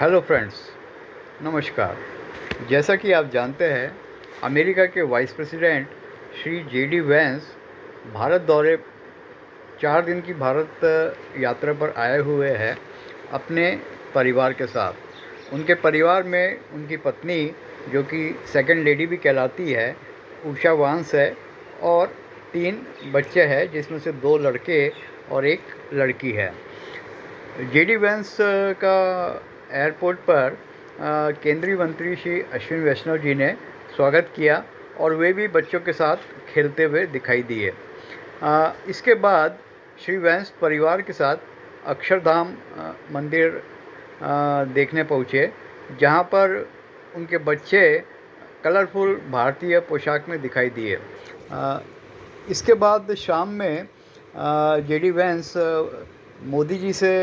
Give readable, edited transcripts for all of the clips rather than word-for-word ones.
Hello friends, नमस्कार। जैसा कि आप जानते हैं, अमेरिका के vice president Shri JD Vance Bharat दौरे 4 दिन की भारत यात्रा पर आए हुए हैं अपने परिवार के साथ। उनके परिवार में उनकी पत्नी, जो कि सेकंड लेडी भी कहलाती है, उषा वांस है, और 3 बच्चे हैं जिसमें से 2 लड़के और 1 लड़की है। जेडी वैंस का एयरपोर्ट पर केंद्रीय मंत्री श्री अश्विनी वैष्णव जी ने स्वागत किया और वे भी बच्चों के साथ खेलते हुए दिखाई दिए। इसके बाद श्री वैंस परिवार के साथ अक्षरधाम मंदिर देखने पहुँचे, जहाँ पर उनके बच्चे कलरफुल भारतीय पोशाक में दिखाई दिए। इसके बाद शाम में जेडी वैंस मोदी जी से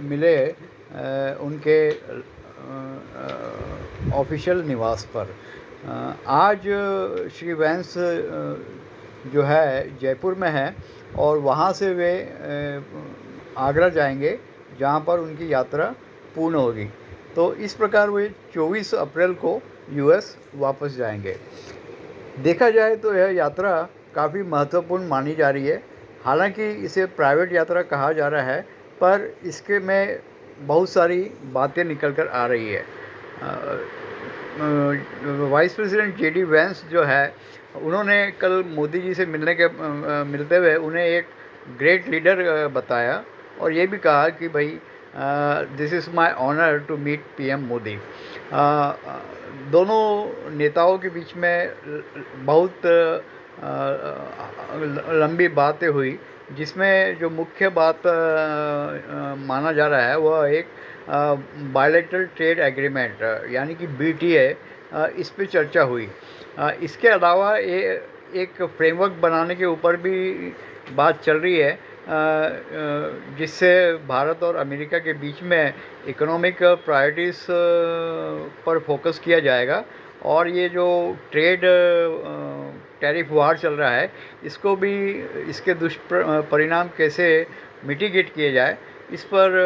मिले उनके ऑफिशियल निवास पर। आज श्री वैंस जो है जयपुर में है और वहाँ से वे आगरा जाएंगे, जहाँ पर उनकी यात्रा पूर्ण होगी। तो इस प्रकार वे 24 अप्रैल को यूएस वापस जाएंगे। देखा जाए तो यह यात्रा काफ़ी महत्वपूर्ण मानी जा रही है। हालांकि इसे प्राइवेट यात्रा कहा जा रहा है, पर इसके में बहुत सारी बातें निकल कर आ रही है। वाइस प्रेसिडेंट जेडी वैंस जो है, उन्होंने कल मोदी जी से मिलते हुए उन्हें एक ग्रेट लीडर बताया और ये भी कहा कि भाई this is my honour to meet PM Modi. दोनों नेताओं के बीच में बहुत लंबी बातें हुई, जिसमें जो मुख्य बात माना जा रहा है वह एक बायलैटरल ट्रेड एग्रीमेंट यानी कि बीटीए, इस पे चर्चा हुई। इसके अलावा एक फ्रेमवर्क बनाने के ऊपर भी बात चल रही है, जिससे भारत और अमेरिका के बीच में इकोनॉमिक प्रायोरिटीज़ पर फोकस किया जाएगा और ये जो ट्रेड टैरिफ वार चल रहा है, इसको भी, इसके दुष्परिणाम कैसे मिटिगेट किए जाए, इस पर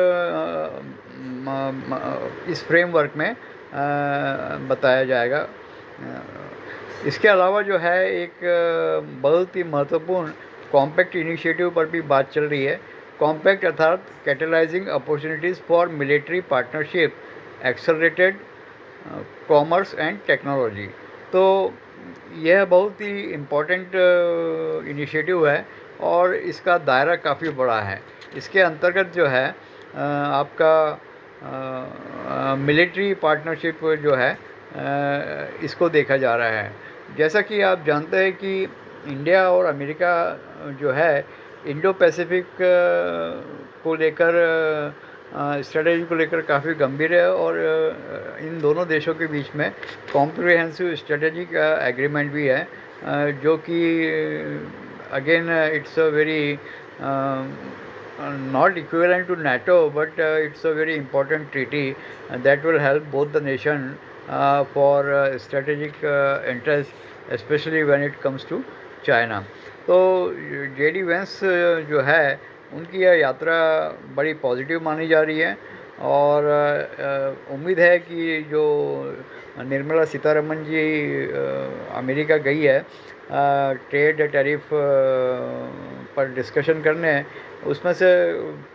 इस फ्रेमवर्क में बताया जाएगा। इसके अलावा जो है एक बहुत ही महत्वपूर्ण कॉम्पैक्ट इनिशिएटिव पर भी बात चल रही है। कॉम्पैक्ट अर्थात catalysing opportunities for military partnership, accelerated commerce and technology. तो यह बहुत ही इम्पोर्टेंट इनिशिएटिव है और इसका दायरा काफ़ी बड़ा है। इसके अंतर्गत जो है आपका मिलिट्री पार्टनरशिप जो है इसको देखा जा रहा है। जैसा कि आप जानते हैं कि इंडिया और अमेरिका जो है इंडो पैसिफिक को लेकर, स्ट्रेटजी को लेकर काफ़ी गंभीर है और इन दोनों देशों के बीच में कॉम्प्रिहेंसिव स्ट्रेटजी का एग्रीमेंट भी है, जो कि again it's a very not equivalent to NATO, but it's a very important treaty that will help both the nation for strategic interest, especially when it comes to China. तो JD Vance जो है उनकी यह यात्रा बड़ी positive मानी जा रही है और उम्मीद है कि जो निर्मला सीतारमण जी अमेरिका गई है ट्रेड टैरिफ पर डिस्कशन करने, उसमें से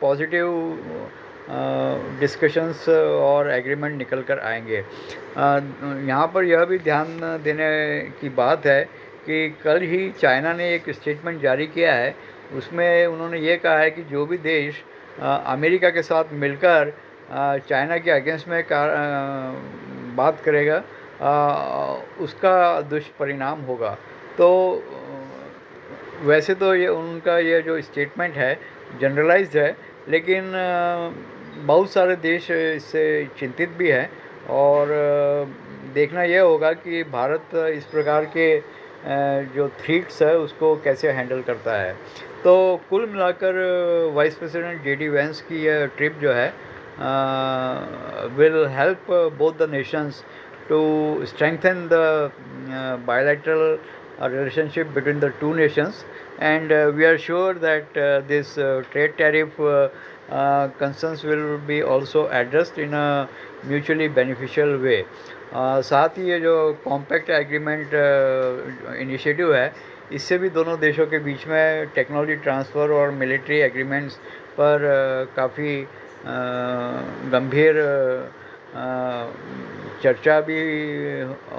पॉजिटिव डिस्कशंस और एग्रीमेंट निकल कर आएंगे। यहाँ पर यह भी ध्यान देने की बात है कि कल ही चाइना ने एक स्टेटमेंट जारी किया है। उसमें उन्होंने ये कहा है कि जो भी देश अमेरिका के साथ मिलकर चाइना के अगेंस्ट में बात करेगा उसका दुष्परिणाम होगा। तो वैसे तो ये उनका ये जो स्टेटमेंट है जनरलाइज्ड है, लेकिन बहुत सारे देश इससे चिंतित भी हैं और देखना यह होगा कि भारत इस प्रकार के जो थ्रेट्स है उसको कैसे हैंडल करता है। तो कुल मिलाकर वाइस प्रेसिडेंट जेडी वैंस की यह ट्रिप जो है will help both the nations to strengthen the bilateral relationship between the two nations, and we are sure that this trade tariff concerns will be also addressed in a mutually beneficial way. साथ ही ये जो compact agreement initiative है, इससे भी दोनों देशों के बीच में टेक्नोलॉजी ट्रांसफ़र और मिलिट्री एग्रीमेंट्स पर काफ़ी गंभीर चर्चा भी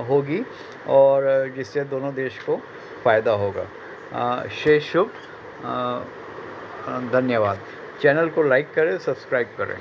होगी और जिससे दोनों देश को फ़ायदा होगा। शेष शुभ। धन्यवाद। चैनल को लाइक करें, सब्सक्राइब करें।